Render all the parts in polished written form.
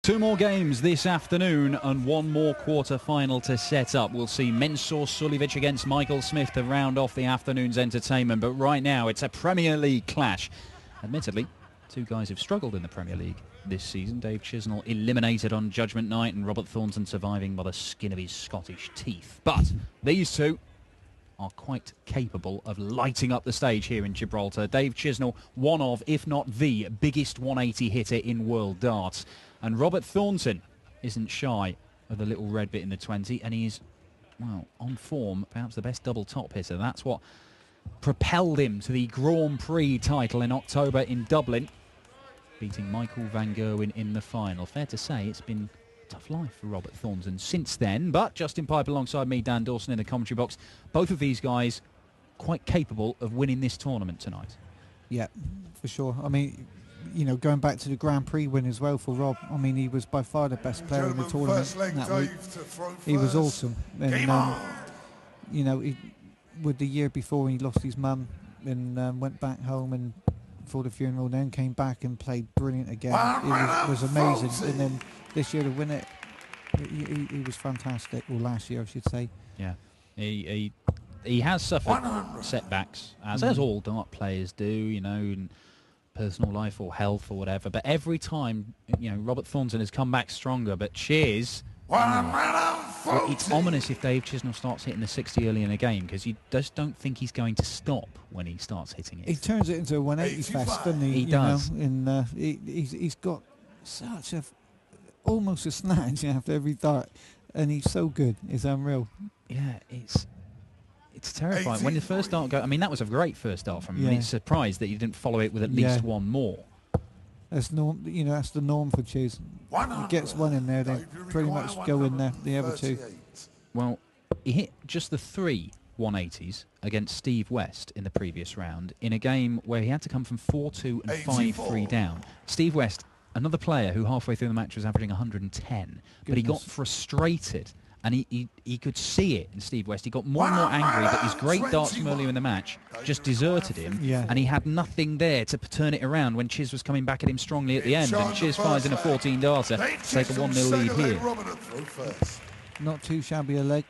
Two more games this afternoon and one more quarter-final to set up. We'll see Mensur Suljovic against Michael Smith to round off the afternoon's entertainment. But right now, it's a Premier League clash. Admittedly, two guys have struggled in the Premier League this season. Dave Chisnall eliminated on Judgment Night and Robert Thornton surviving by the skin of his Scottish teeth. But these two are quite capable of lighting up the stage here in Gibraltar. Dave Chisnall, one of, if not the biggest 180 hitter in world darts. And Robert Thornton isn't shy of the little red bit in the 20, and he is, well, on form, perhaps the best double top hitter. That's what propelled him to the Grand Prix title in October in Dublin, beating Michael van Gerwen in the final. Fair to say it's been a tough life for Robert Thornton since then, but Justin Piper alongside me, Dan Dawson in the commentary box. Both of these guys quite capable of winning this tournament tonight. Yeah, for sure. I mean, you know, going back to the Grand Prix win as well for Rob, I mean, he was by far the best player in the tournament that week. He was awesome. And, you know, with the year before he lost his mum and went back home and for the funeral, then came back and played brilliant again. It was amazing. And then this year to win it, he was fantastic. Or last year, I should say. Yeah, he has suffered setbacks, as all dart players do, you know, in personal life or health or whatever. But every time, you know, Robert Thornton has come back stronger. But cheers. It's ominous if Dave Chisnall starts hitting the 60 early in a game, because you just don't think he's going to stop when he starts hitting it. He turns it into a 180 fest, doesn't he? He does. And he's got such a almost a snatch after every dart, and he's so good. It's unreal. Yeah, it's terrifying. When the first dart go, I mean, that was a great first dart from him. Yeah. I'm surprised that he didn't follow it with at least one more. That's norm. You know, that's the norm for Chiz. He gets one in there, they pretty much go in there. The other two. Well, he hit just the 3 180s against Steve West in the previous round in a game where he had to come from 4-2 and 5-3 down. Steve West, another player who halfway through the match was averaging 110, but he got frustrated. And he could see it in Steve West. He got more and more angry that his great darts from earlier in the match just deserted him, and he had nothing there to turn it around when Chiz was coming back at him strongly at the end. And Chiz fires in a 14-darter to take a 1-0 lead here. Not too shabby a leg.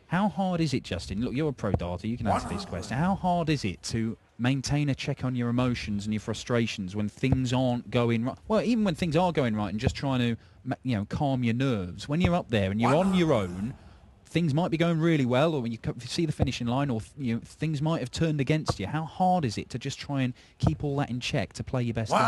How hard is it, Justin? Look, you're a pro darter, you can answer this question. How hard is it to maintain a check on your emotions and your frustrations when things aren't going right? Well, even when things are going right, and just trying to, you know, calm your nerves. When you're up there and you're on your own, things might be going really well, or when you see the finishing line, or things might have turned against you. How hard is it to just try and keep all that in check to play your best game?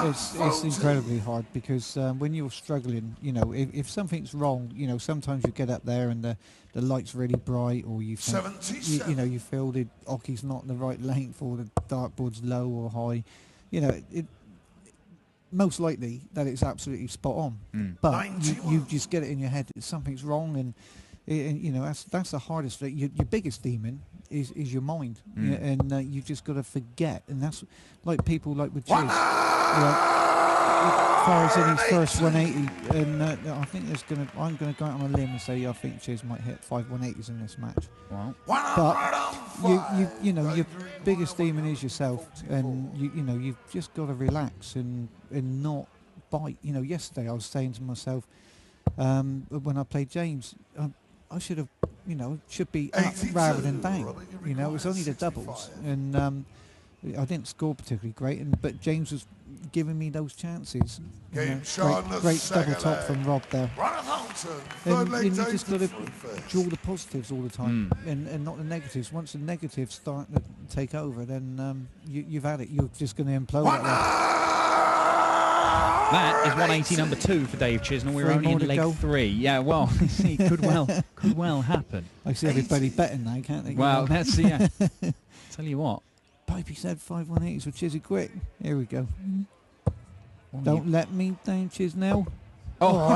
It's incredibly hard, because when you're struggling, you know, if something's wrong, you know, sometimes you get up there and the light's really bright, or you think, you know, you feel the hockey's not the right length, or the dartboard's low or high. You know, most likely that it's absolutely spot on, but you just get it in your head that something's wrong, and you know, that's the hardest thing. Your biggest demon is your mind, and you just got to forget. And that's like people like with Chiz. Fires in his first 180, and I think I'm gonna go out on a limb and say I think Chiz might hit 5 180s in this match. Wow. But you know, your biggest demon is yourself, and you know, you've just got to relax and not bite. You know, yesterday I was saying to myself, when I played James, I should have, you know, should be up rather than down. You know, it was only the doubles, and I didn't score particularly great, but James was giving me those chances. You know, great double top from Rob there. And you just got to draw the positives all the time, and not the negatives. Once the negatives start to take over, then you've had it. You're just going to implode like that. That is 180 number 2 for Dave Chisnall. We're only in leg 3. Yeah, well, it could well happen. I see everybody betting now, can't they? Well, that's tell you what. Pipey said 5 180s with Chizzy quick. Here we go. Don't let me down, Chisnell. Oh,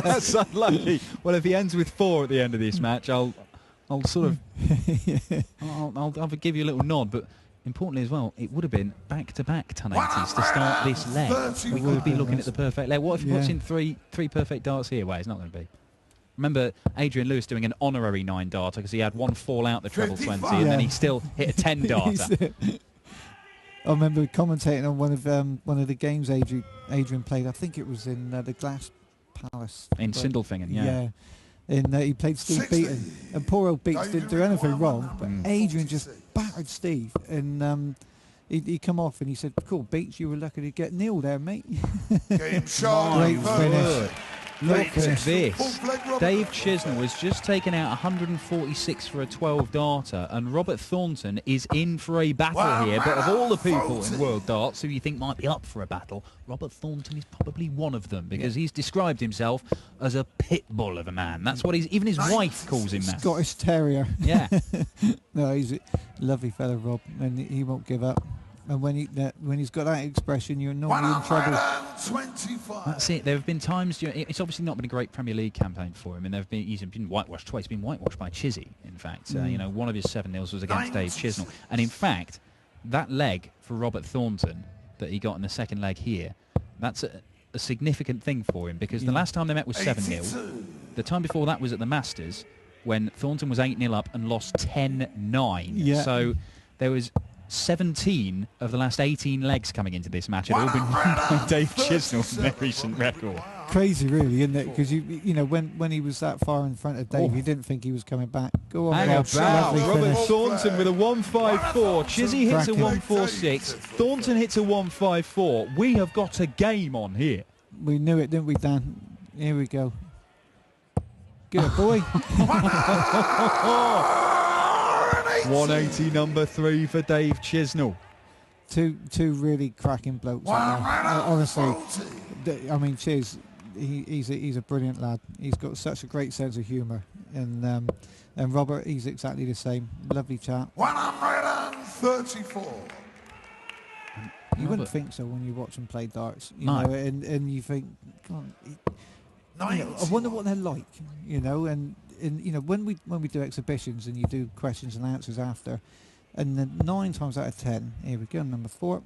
that's unlucky. Well, if he ends with 4 at the end of this match, I'll sort of I'll give you a little nod, but importantly as well, it would have been back-to-back 1080s to start this leg. We would be looking at the perfect leg. What if he puts in three perfect darts here? Well, it's not going to be. Remember Adrian Lewis doing an honorary 9-darter because he had one fall out the treble 20, and then he still hit a 10-darter. I remember commentating on one of the games Adrian played. I think it was in the Glass Palace in Sindelfingen. Yeah. And he played Steve Beaton, and poor old Beats didn't do anything wrong, but Adrian just battered Steve, and he come off and he said, "Cool, Beats, you were lucky to get Neil there, mate." Game shot. Great finish. Look at this. Dave Chisnall has just taken out 146 for a 12-darter, and Robert Thornton is in for a battle here. But of all the people in World Darts who you think might be up for a battle, Robert Thornton is probably one of them, because he's described himself as a pit bull of a man. That's what even his wife calls him that. Scottish Terrier. Yeah. No, he's a lovely fella, Rob, and he won't give up. And when he's got that expression, you're normally in trouble. That's it. There have been times. It's obviously not been a great Premier League campaign for him, and he's been whitewashed twice. He's been whitewashed by Chizzy, in fact. One of his 7-0s was against Dave Chisnall, and in fact, that leg for Robert Thornton that he got in the second leg here, that's a significant thing for him, because the last time they met was 7-0. The time before that was at the Masters, when Thornton was 8-0 up and lost 10-9. Yeah. So there was 17 of the last 18 legs coming into this match had all been won by Dave Chisnall in their recent record. Crazy, really, isn't it? Because when he was that far in front of Dave, you didn't think he was coming back. Go on, Hang Rob. about. Robert Finish. Thornton with a 154. Chizzy hits a Cracking. 146. Thornton hits a 154. We have got a game on here. We knew it, didn't we, Dan? Here we go. Good boy. 180 number 3 for Dave Chisnall. Two really cracking blokes. Honestly, I mean, Chiz, he's a brilliant lad. He's got such a great sense of humour, and Robert, he's exactly the same. Lovely chap. 134. You wouldn't think so when you watch them play darts, you No. know, and you think, God, I wonder what they're like, and when we do exhibitions and you do questions and answers after, and then 9 times out of 10, here we go, number 4.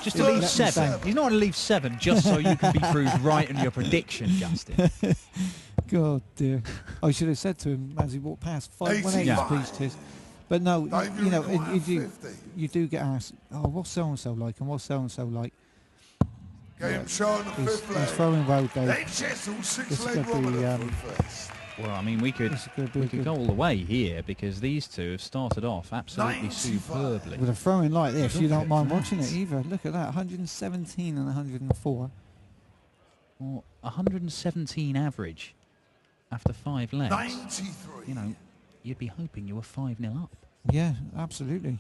Just to leave 7. He's not going to leave 7 just so you can be proved right in your prediction, Justin. God dear. I should have said to him as he walked past, 518, please, Tiz. But no, you do get asked, oh, what's so-and-so like, and what's so-and-so like? Game shot on the He's fifth leg. throwing well, Dave. This This is is going to be, Well, I mean, we could go all the way here, because these two have started off absolutely superbly. with a throwing like this, you don't mind watching it either. Look at that, 117 and 104. Well, 117 average after 5 legs. 93. You'd be hoping you were 5-0 up. Yeah, absolutely.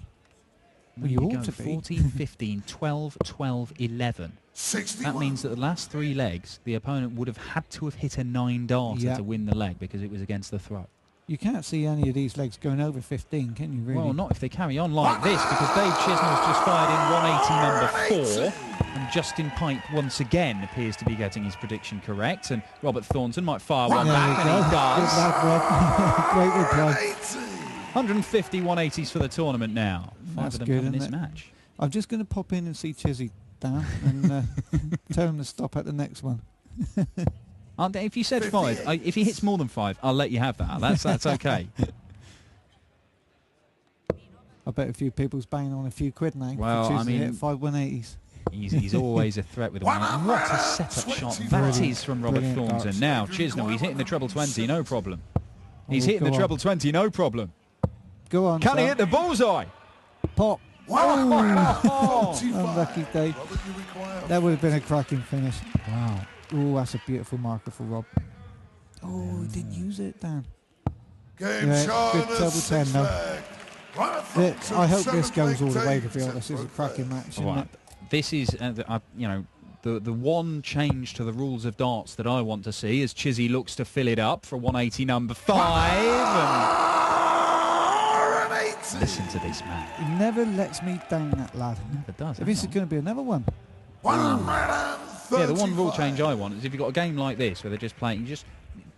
Well, you ought to be. 14, 15, 12, 12, 11. 61. That means that the last 3 legs, the opponent would have had to have hit a 9-darter to win the leg, because it was against the throw. You can't see any of these legs going over 15, can you, really? Well, not if they carry on like this, because Dave Chisnall's just fired in 180 number 4, and Justin Pipe once again appears to be getting his prediction correct, and Robert Thornton might fire one back, and he does. Good lad, Rob. Great reply. 150 180s for the tournament now. 5 That's of them good, come in this isn't it? match. I'm just going to pop in and see Chizzy down and tell him to stop at the next one. If you said 5, if he hits more than 5, I'll let you have that. That's okay. I bet a few people's banging on a few quid now. Well, I mean, hit 5 180s. He's always a threat with one. And what a setup shot that is from Robert Thornton. darts. Now, Chisnall, he's hitting the treble 20, no problem. He's Oh, hitting the go on. treble 20, no problem. Go on, Can he Sam. hit the bullseye? Pop. Oh, Unlucky day. That would have been a cracking finish. wow. Oh, that's a beautiful marker for Rob. Oh, he didn't use it, Dan. Game Yeah, shot good on the double sixth 10 though. leg. I hope this goes all the way, to be honest. It's a cracking match, isn't Right. it? This is, the one change to the rules of darts that I want to see as Chizzy looks to fill it up for 180 number 5. And listen to this, man. He never lets me down, that lad. It does. If this is going to be another one. Yeah, the one rule change I want is if you've got a game like this where they're just playing,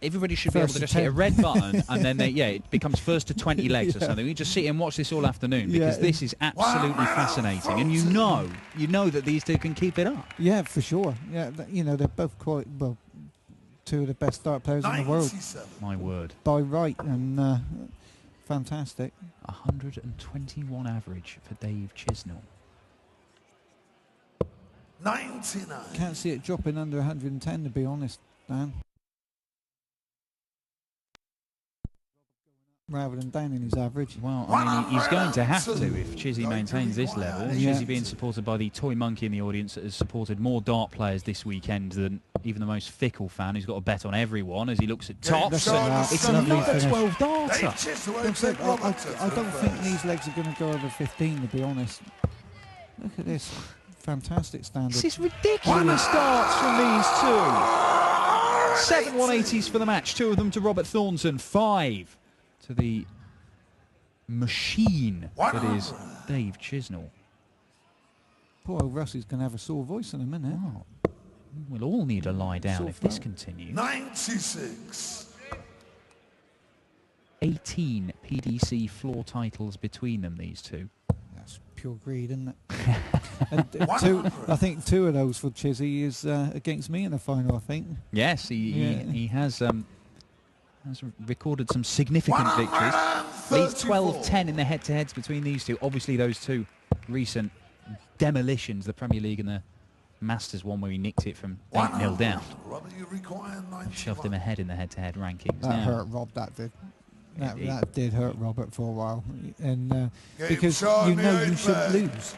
everybody should be able to just hit a red button and then it becomes first to 20 legs or something. We just sit and watch this all afternoon, because this is absolutely fascinating, and you know that these two can keep it up. Yeah, for sure. Yeah, they're both quite, well, 2 of the best dart players in the world My word. by right, and fantastic. 121 average for Dave Chisnall. 99. Can't see it dropping under 110, to be honest, Dan. Rather than down in his average. Well, I mean, he's going to have to if Chizzy maintains this level. Yeah. Chizzy being supported by the toy monkey in the audience that has supported more dart players this weekend than even the most fickle fan who's got a bet on everyone as he looks at tops. It's another 12 darter. I don't think these legs are going to go over 15, to be honest. Look at this. Fantastic standard. This is ridiculous darts from these two. 7 180s for the match. 2 of them to Robert Thornton. 5 to the machine that is Dave Chisnall. Poor old Russie's going to have a sore voice in a minute. Oh, we'll all need to lie down if this continues. 96. 18 PDC floor titles between them, these two. That's pure greed, isn't it? And I think 2 of those for Chizzy is against me in the final, I think. Yes, he has recorded some significant victories. Leads 12-10 in the head-to-heads between these two. Obviously, those two recent demolitions, the Premier League and the Masters one where he nicked it from 8-0 down. Shoved him ahead in the head-to-head rankings. That hurt Rob, that did. That did hurt Robert for a while, and because you know you shouldn't lose.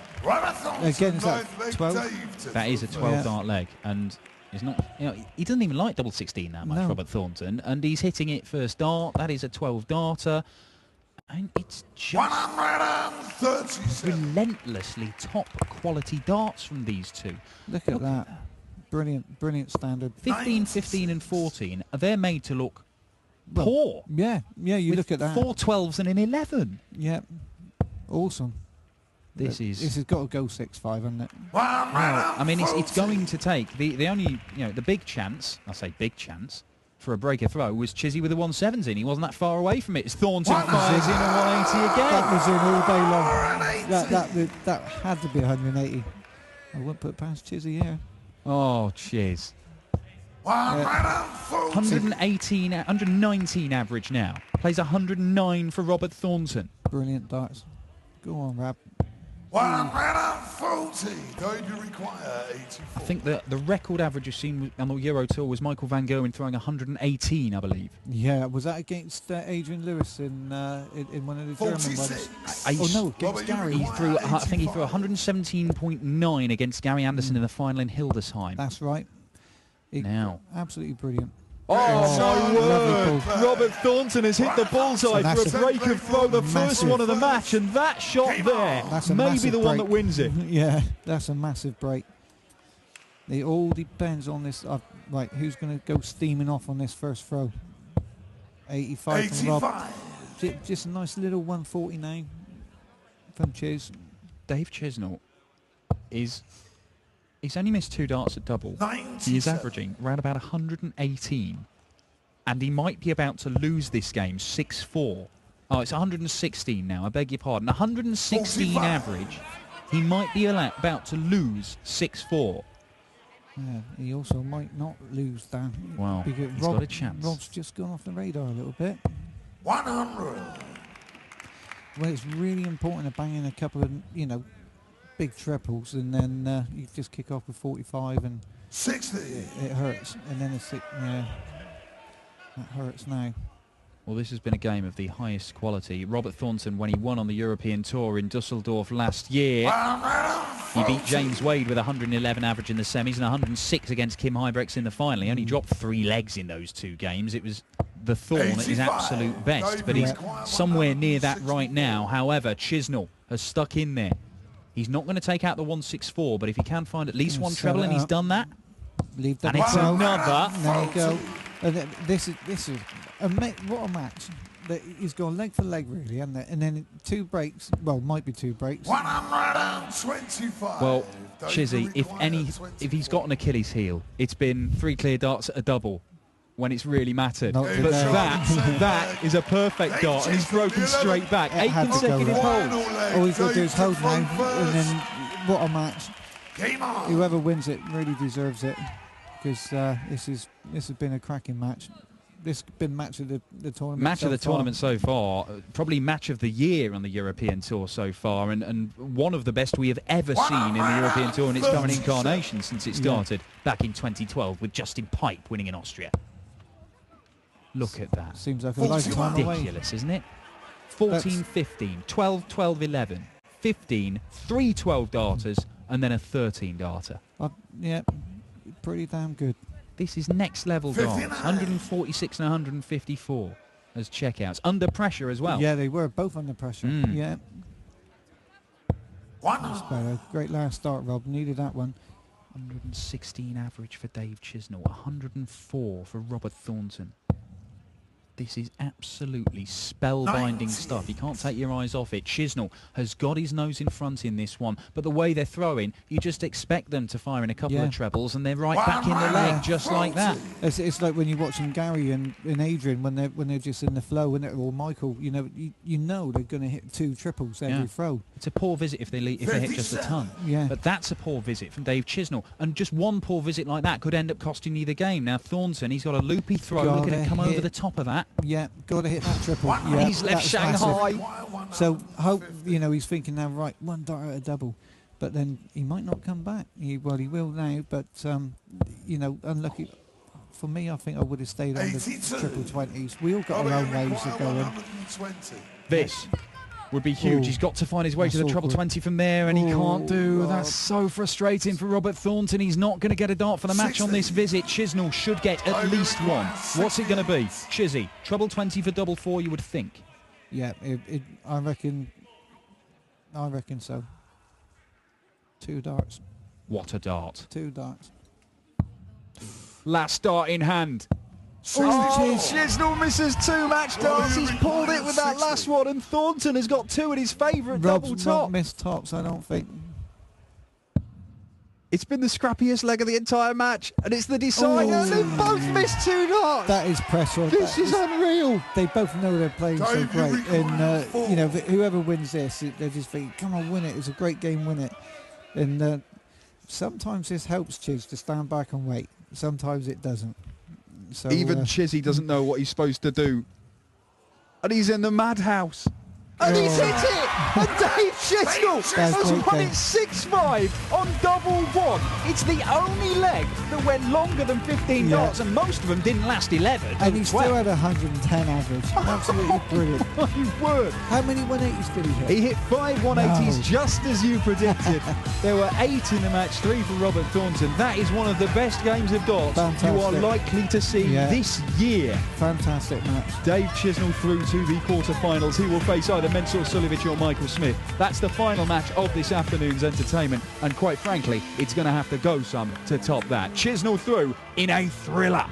Again, is that 12? That is a 12 dart leg, and he's not. You know, he doesn't even like double 16 that much, Robert Thornton, and he's hitting it first dart. That is a 12 darter, and it's just relentlessly top quality darts from these two. Look at that, brilliant standard. 15, 15, and 14. They're made to look poor. Yeah, you look at that. 4 12s and an 11. Yeah, awesome. This has got to go 6-5, hasn't it? Well, I mean, it's going to take the only, the big chance. I say big chance for a breaker throw was Chizzy with a 117. He wasn't that far away from it. It's Thornton fires in a 180 again. That was in all day long. That had to be 180. I wouldn't put past Chizzy here. Oh, Chiz. 118, 119 average now. Plays 109 for Robert Thornton. Brilliant darts. Go on, Rab. 140. Going to require 84. I think the record average you've seen on the Euro Tour was Michael van Gerwen throwing 118, I believe. Yeah, was that against Adrian Lewis in one of the 46. German ones? Oh no, against Gary. He threw, I think he threw 117.9 against Gary Anderson in the final in Hildesheim. That's right. Absolutely brilliant. Oh, my word! Robert Thornton has hit the bullseye for a breaker throw, the first one of the match, and that shot there may be the one that wins it. Yeah, that's a massive break. It all depends on this. Right, who's going to go steaming off on this first throw? 85 from Rob. Just a nice little 149 from Chiz. Dave Chisnall he's only missed 2 darts at double. He is averaging around about 118. And he might be about to lose this game 6-4. Oh, it's 116 now, I beg your pardon. 116 average. He might be about to lose 6-4. Yeah, he also might not lose that. Wow, he's got a chance. Rob's just gone off the radar a little bit. 100. Well, it's really important to bang in a couple of, big triples, and then you just kick off with 45 and 60. It hurts, and then that hurts now. Well, this has been a game of the highest quality. Robert Thornton, when he won on the European Tour in Dusseldorf last year, he beat James Wade with 111 average in the semis and 106 against Kim Huybrechts in the final. He only dropped 3 legs in those 2 games. It was the Thorn at his absolute best, but he's somewhere near that right now. However, Chisnall has stuck in there. He's not going to take out the 164, but if he can find at least one treble, and he's done that, and it's another. There you go. And this is what a match. He's gone leg for leg, really, hasn't it? And then 2 breaks. Well, might be 2 breaks. 125. Well, Chizzy, if he's got an Achilles heel, it's been 3 clear darts at a double when it's really mattered. But that is a perfect dart, and he's broken straight back. 8 consecutive holds. All he's got to do is hold now, and then what a match. Whoever wins it really deserves it, because this has been a cracking match. this has been match of the tournament. Match of the far. tournament so far, probably match of the year on the European Tour so far, and one of the best we have ever seen in the European Tour in its current incarnation since it started back in 2012 with Justin Pipe winning in Austria. Look at that. Seems like a lifetime away. Ridiculous, isn't it? 14-15, 12-12-11, 15, 3 12-darters, and then a 13-darter. Yeah, pretty damn good. This is next level darts. 146 and 154 as checkouts. Under pressure as well. Yeah, they were both under pressure. Yeah. That's better. Great last start, Rob. Needed that one. 116 average for Dave Chisnall. 104 for Robert Thornton. This is absolutely spellbinding stuff. You can't take your eyes off it. Chisnall has got his nose in front in this one, but the way they're throwing, you just expect them to fire in a couple of trebles, and they're right back in the leg, just like that. It's like when you're watching Gary and Adrian when they're just in the flow, or Michael. You know they're going to hit 2 triples every throw. It's a poor visit if they hit just a ton. Yeah. But that's a poor visit from Dave Chisnall, and just one poor visit like that could end up costing you the game. Now Thornton, he's got a loopy throw, looking to come over the top of that. Yeah, got to hit that triple. Yeah, he's left Shanghai. Massive. So hope he's thinking now, right, 1 dart at a double, but then he might not come back. He will now, but unlucky. For me, I think I would have stayed on the triple 20s. We all got our own ways of going. This would be huge. He's got to find his way to the treble 20 from there, and he can't do. That's so frustrating for Robert Thornton. He's not going to get a dart for the match on this visit. Chisnall should get at least one. What's it going to be? Chizzy, treble 20 for double 4, you would think. Yeah, I reckon so. 2 darts. What a dart. 2 darts. Last dart in hand. Chisnall misses 2 match darts. He's pulled it with that last one, and Thornton has got 2 in his favourite double top. Not missed tops, I don't think. It's been the scrappiest leg of the entire match, and it's the decider. They both missed 2 darts. That is pressure. This is unreal. They both know they're playing so great, and whoever wins this, they just think, "Come on, win it! It's a great game, win it." And sometimes this helps Chiz to stand back and wait. Sometimes it doesn't. So, even Chizzy doesn't know what he's supposed to do. And he's in the madhouse. And he's hit it! And Dave Chisnall has won it 6-5 on double 1. It's the only leg that went longer than 15 darts, and most of them didn't last 11. And he still had 110 average. Absolutely brilliant. My word. How many 180s did he hit? He hit 5 180s, just as you predicted. There were 8 in the match, 3 for Robert Thornton. That is one of the best games of darts you are likely to see this year. Fantastic match. Dave Chisnall through to the quarter-finals. He will face either Mensur Suljovic or Michael Smith. That's the final match of this afternoon's entertainment, and quite frankly, it's going to have to go some to top that. Chisnall through in a thriller.